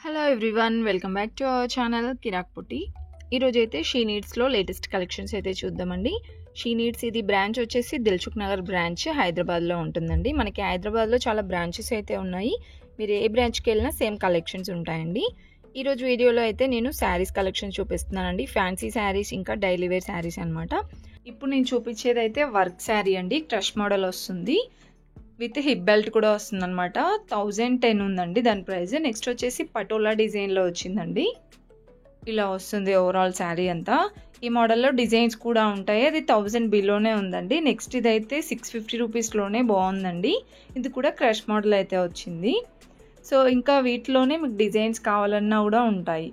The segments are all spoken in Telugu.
Hello everyone, welcome back to our channel Kirak Putti. ఈరోజైతే షీ నీడ్స్లో లేటెస్ట్ కలెక్షన్స్ అయితే చూద్దామండి. షీ నీడ్స్ ఇది బ్రాంచ్ వచ్చేసి దిల్సుఖ్ నగర్ బ్రాంచ్ హైదరాబాద్లో ఉంటుందండి. మనకి హైదరాబాద్లో చాలా బ్రాంచెస్ అయితే ఉన్నాయి. మీరు ఏ బ్రాంచ్కి వెళ్ళినా సేమ్ కలెక్షన్స్ ఉంటాయండి. ఈరోజు వీడియోలో అయితే నేను శారీస్ కలెక్షన్స్ చూపిస్తున్నానండి. ఫ్యాన్సీ శారీస్ ఇంకా డైలీ వేర్ శారీస్ అనమాట. ఇప్పుడు నేను చూపించేది అయితే వర్క్ శారీ అండి. క్రష్ మోడల్ వస్తుంది, విత్ హిప్ బెల్ట్ కూడా వస్తుంది అనమాట. 1010 ఉందండి దాని ప్రైస్. నెక్స్ట్ వచ్చేసి పటోలా డిజైన్లో వచ్చిందండి. ఇలా వస్తుంది ఓవరాల్ శారీ అంతా. ఈ మోడల్లో డిజైన్స్ కూడా ఉంటాయి. అది 1000 బిలోనే ఉందండి. నెక్స్ట్ ఇదైతే 650 రూపీస్లోనే బాగుందండి. ఇది కూడా క్రష్ మోడల్ అయితే వచ్చింది. సో ఇంకా వీటిలోనే మీకు డిజైన్స్ కావాలన్నా కూడా ఉంటాయి.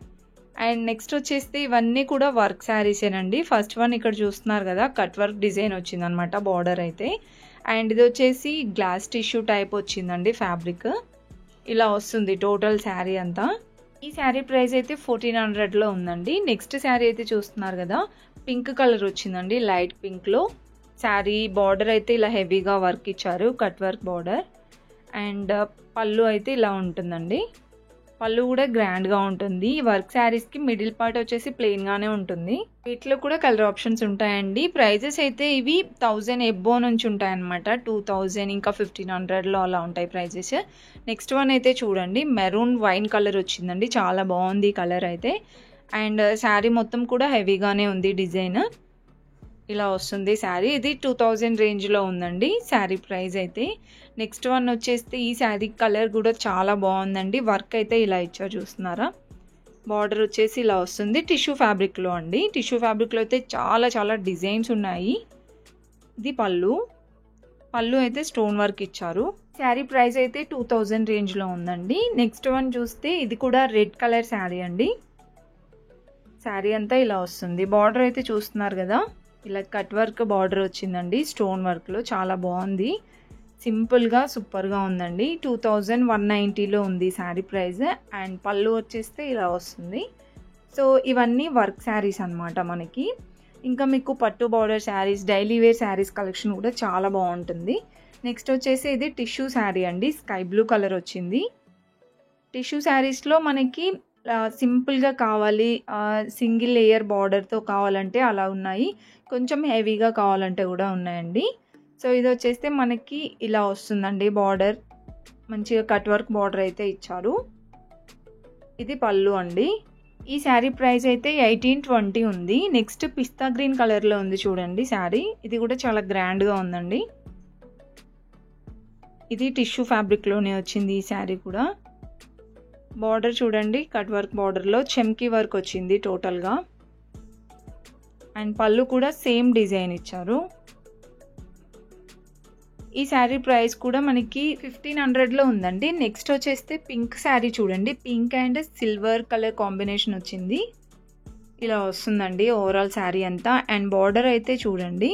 అండ్ నెక్స్ట్ వచ్చేసి ఇవన్నీ కూడా వర్క్ శారీసేనండి. ఫస్ట్ వన్ ఇక్కడ చూస్తున్నారు కదా, కట్ వర్క్ డిజైన్ వచ్చిందనమాట బార్డర్ అయితే. అండ్ ఇది వచ్చేసి గ్లాస్ టిష్యూ టైప్ వచ్చిందండి ఫ్యాబ్రిక్. ఇలా వస్తుంది టోటల్ శారీ అంతా. ఈ శారీ ప్రైస్ అయితే 1400లో ఉందండి. నెక్స్ట్ శారీ అయితే చూస్తున్నారు కదా, పింక్ కలర్ వచ్చిందండి, లైట్ పింక్లో. శారీ బార్డర్ అయితే ఇలా హెవీగా వర్క్ ఇచ్చారు, కట్ వర్క్ బార్డర్. అండ్ పళ్ళు అయితే ఇలా ఉంటుందండి. పళ్ళు కూడా గ్రాండ్గా ఉంటుంది. వర్క్ శారీస్కి మిడిల్ పార్ట్ వచ్చేసి ప్లెయిన్గానే ఉంటుంది. వీటిలో కూడా కలర్ ఆప్షన్స్ ఉంటాయండి. ప్రైజెస్ అయితే ఇవి 1000 ఎబ్బో నుంచి ఉంటాయన్నమాట. 2000 ఇంకా 1500లో అలా ఉంటాయి ప్రైజెస్. నెక్స్ట్ వన్ అయితే చూడండి, మెరూన్ వైన్ కలర్ వచ్చిందండి. చాలా బాగుంది కలర్ అయితే. అండ్ శారీ మొత్తం కూడా హెవీగానే ఉంది డిజైన్. ఇలా వస్తుంది శారీ. ఇది 2000 రేంజ్లో ఉందండి శారీ ప్రైస్ అయితే. నెక్స్ట్ వన్ వచ్చేస్తే ఈ శారీ కలర్ కూడా చాలా బాగుందండి. వర్క్ అయితే ఇలా ఇచ్చారు, చూస్తున్నారా. బార్డర్ వచ్చేసి ఇలా వస్తుంది టిష్యూ ఫ్యాబ్రిక్లో అండి. టిష్యూ ఫ్యాబ్రిక్లో అయితే చాలా డిజైన్స్ ఉన్నాయి. ఇది పళ్ళు అయితే స్టోన్ వర్క్ ఇచ్చారు. శారీ ప్రైస్ అయితే 2000 రేంజ్లో ఉందండి. నెక్స్ట్ వన్ చూస్తే ఇది కూడా రెడ్ కలర్ శారీ అండి. శారీ అంతా ఇలా వస్తుంది. బార్డర్ అయితే చూస్తున్నారు కదా, ఇలా కట్ వర్క్ బార్డర్ వచ్చిందండి స్టోన్ వర్క్లో. చాలా బాగుంది, సింపుల్గా సూపర్గా ఉందండి. 2190లో ఉంది శారీ ప్రైస్. అండ్ పళ్ళు వచ్చేస్తే ఇలా వస్తుంది. సో ఇవన్నీ వర్క్ శారీస్ అనమాట మనకి. ఇంకా మీకు పట్టు border saris, daily wear saris collection కూడా చాలా బాగుంటుంది. నెక్స్ట్ వచ్చేసి ఇది టిష్యూ శారీ అండి. స్కై బ్లూ కలర్ వచ్చింది. టిష్యూ శారీస్లో మనకి సింపుల్గా కావాలి, సింగిల్ లేయర్ బార్డర్తో కావాలంటే అలా ఉన్నాయి. కొంచెం హెవీగా కావాలంటే కూడా ఉన్నాయండి. సో ఇది వచ్చేస్తే మనకి ఇలా వస్తుందండి బార్డర్. మంచిగా కట్ వర్క్ బార్డర్ అయితే ఇచ్చారు. ఇది పళ్ళు అండి. ఈ శారీ ప్రైస్ అయితే 1820 ఉంది. నెక్స్ట్ పిస్తా గ్రీన్ కలర్లో ఉంది చూడండి శారీ. ఇది కూడా చాలా గ్రాండ్గా ఉందండి. ఇది టిష్యూ ఫ్యాబ్రిక్లోనే వచ్చింది ఈ శారీ కూడా. బార్డర్ చూడండి, కట్ వర్క్ బార్డర్లో చెమ్కీ వర్క్ వచ్చింది టోటల్గా. అండ్ పళ్ళు కూడా సేమ్ డిజైన్ ఇచ్చారు. ఈ శారీ ప్రైస్ కూడా మనకి 1500లో ఉందండి. నెక్స్ట్ వచ్చేస్తే పింక్ శారీ చూడండి. Pink and silver colour combination వచ్చింది. ఇలా వస్తుందండి ఓవరాల్ శారీ అంతా. అండ్ బార్డర్ అయితే చూడండి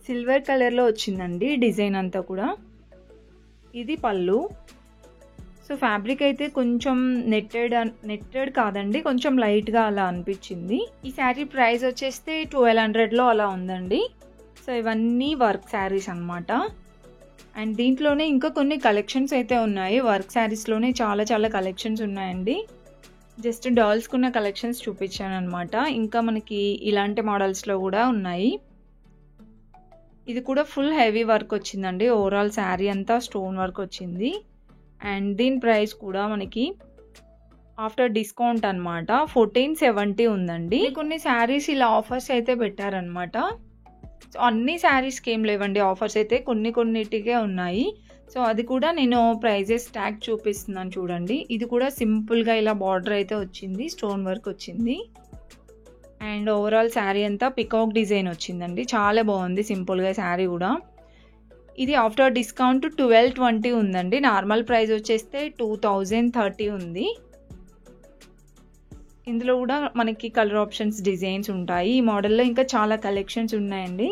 సిల్వర్ కలర్లో వచ్చిందండి డిజైన్ అంతా కూడా. ఇది పళ్ళు. సో ఫ్యాబ్రిక్ అయితే కొంచెం నెట్టెడ్ కాదండి, కొంచెం లైట్గా అలా అనిపించింది. ఈ శారీ ప్రైస్ వచ్చేస్తే 1200లో అలా ఉందండి. సో ఇవన్నీ వర్క్ శారీస్ అనమాట. అండ్ దీంట్లోనే ఇంకా కొన్ని కలెక్షన్స్ అయితే ఉన్నాయి. వర్క్ శారీస్లోనే చాలా కలెక్షన్స్ ఉన్నాయండి. జస్ట్ డాల్స్కున్న కలెక్షన్స్ చూపించాను అనమాట. ఇంకా మనకి ఇలాంటి మోడల్స్లో కూడా ఉన్నాయి. ఇది కూడా ఫుల్ హెవీ వర్క్ వచ్చిందండి. ఓవరాల్ శారీ అంతా స్టోన్ వర్క్ వచ్చింది. అండ్ దీని ప్రైస్ కూడా మనకి ఆఫ్టర్ డిస్కౌంట్ అనమాట 1470 ఉందండి. కొన్ని శారీస్ ఇలా ఆఫర్స్ అయితే పెట్టారనమాట. సో అన్ని శారీస్కి ఏం లేవండి ఆఫర్స్ అయితే, కొన్నిటికే ఉన్నాయి. సో అది కూడా నేను ప్రైజెస్ ట్యాగ్ చూపిస్తున్నాను చూడండి. ఇది కూడా సింపుల్గా ఇలా బార్డర్ అయితే వచ్చింది, స్టోన్ వర్క్ వచ్చింది. అండ్ ఓవరాల్ శారీ అంతా పికాక్ డిజైన్ వచ్చిందండి. చాలా బాగుంది సింపుల్గా శారీ కూడా. ఇది ఆఫ్టర్ డిస్కౌంట్ 1220 ఉందండి. నార్మల్ ప్రైస్ వచ్చేస్తే 2030 ఉంది. ఇందులో కూడా మనకి కలర్ ఆప్షన్స్, డిజైన్స్ ఉంటాయి. ఈ మోడల్లో ఇంకా చాలా కలెక్షన్స్ ఉన్నాయండి.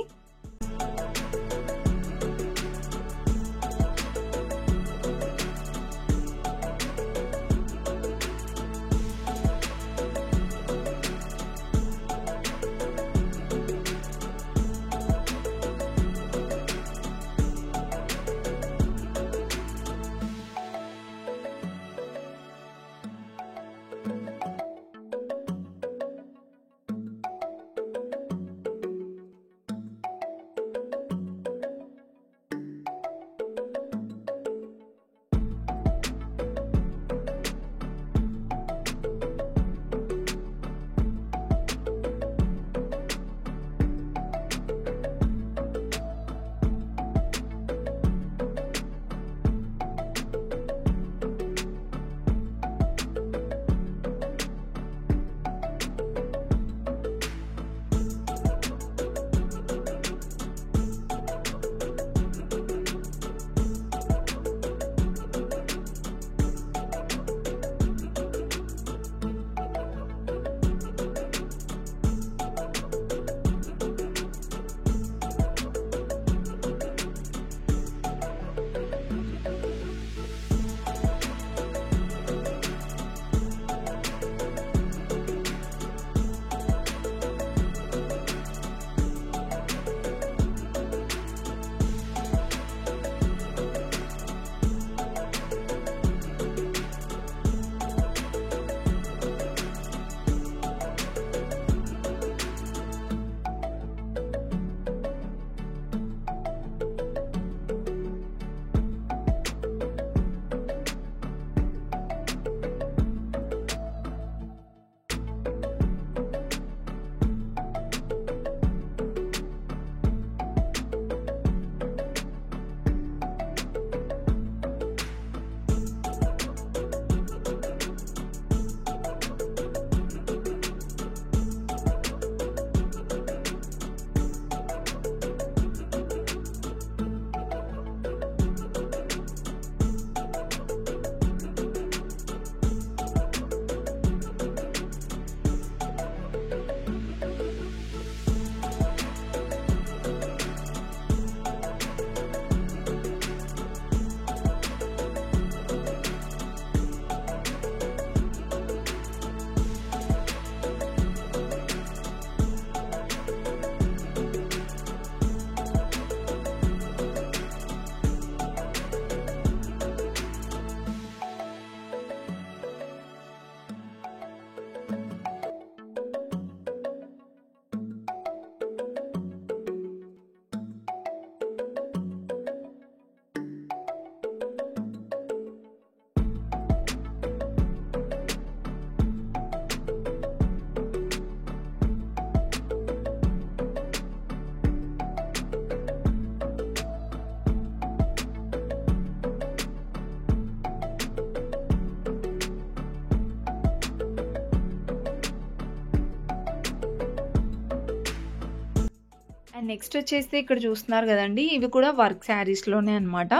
అండ్ నెక్స్ట్ వచ్చేసి ఇక్కడ చూస్తున్నారు కదండి, ఇవి కూడా వర్క్ శారీస్లోనే అనమాట.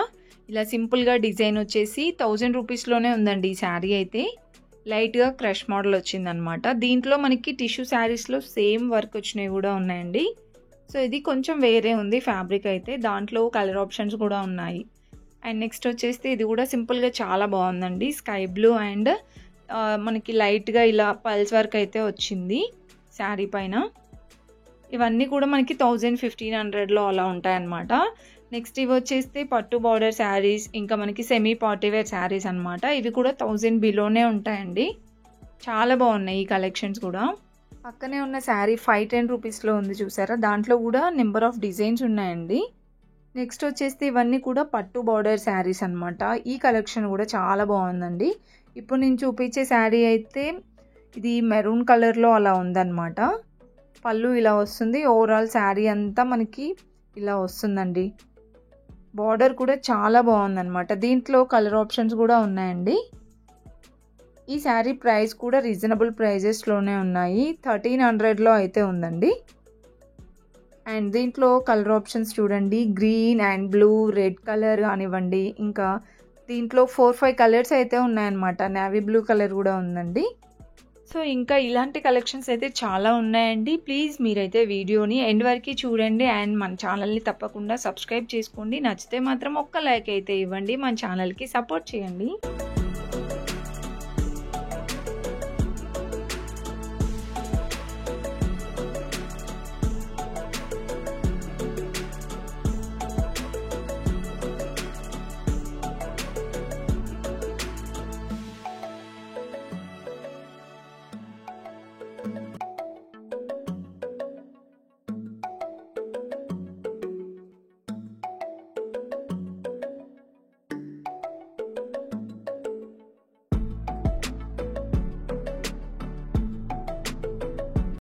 ఇలా సింపుల్గా డిజైన్ వచ్చేసి 1000 రూపీస్లోనే ఉందండి ఈ శారీ అయితే. లైట్గా క్రష్ మోడల్ వచ్చిందనమాట. దీంట్లో మనకి టిష్యూ శారీస్లో సేమ్ వర్క్ వచ్చినవి కూడా ఉన్నాయండి. సో ఇది కొంచెం వేరే ఉంది ఫ్యాబ్రిక్ అయితే, దాంట్లో కలర్ ఆప్షన్స్ కూడా ఉన్నాయి. అండ్ నెక్స్ట్ వచ్చేసి ఇది కూడా సింపుల్గా చాలా బాగుందండి. స్కై బ్లూ అండ్ మనకి లైట్గా ఇలా పల్స్ వర్క్ అయితే వచ్చింది శారీ పైన. ఇవన్నీ కూడా మనకి 1000-1500లో అలా ఉంటాయన్నమాట. నెక్స్ట్ ఇవి వచ్చేస్తే పట్టు బార్డర్ శారీస్, ఇంకా మనకి సెమీ పార్టీవేర్ శారీస్ అనమాట. ఇవి కూడా 1000 బిలోనే ఉంటాయండి. చాలా బాగున్నాయి ఈ కలెక్షన్స్ కూడా. పక్కనే ఉన్న శారీ 510 రూపీస్లో ఉంది చూసారా, దాంట్లో కూడా నెంబర్ ఆఫ్ డిజైన్స్ ఉన్నాయండి. నెక్స్ట్ వచ్చేసి ఇవన్నీ కూడా పట్టు బార్డర్ శారీస్ అనమాట. ఈ కలెక్షన్ కూడా చాలా బాగుందండి. ఇప్పుడు నేను చూపించే శారీ అయితే ఇది మెరూన్ కలర్లో అలా ఉందన్నమాట. పళ్ళు ఇలా వస్తుంది, ఓవరాల్ శారీ అంతా మనకి ఇలా వస్తుందండి. బార్డర్ కూడా చాలా బాగుందన్నమాట. దీంట్లో కలర్ ఆప్షన్స్ కూడా ఉన్నాయండి. ఈ శారీ ప్రైస్ కూడా రీజనబుల్ ప్రైజెస్లోనే ఉన్నాయి. 1300లో అయితే ఉందండి. అండ్ దీంట్లో కలర్ ఆప్షన్స్ చూడండి, green and blue, red colour కానివ్వండి, ఇంకా దీంట్లో 4-5 కలర్స్ అయితే ఉన్నాయన్నమాట. నేవీ బ్లూ కలర్ కూడా ఉందండి. సో ఇంకా ఇలాంటి కలెక్షన్స్ అయితే చాలా ఉన్నాయండి. ప్లీజ్ మీరైతే వీడియోని ఎండ్ వరకు చూడండి అండ్ మన ఛానల్ని తప్పకుండా సబ్స్క్రైబ్ చేసుకోండి. నచ్చితే మాత్రం ఒక్క లైక్ అయితే ఇవ్వండి, మన ఛానల్కి సపోర్ట్ చేయండి.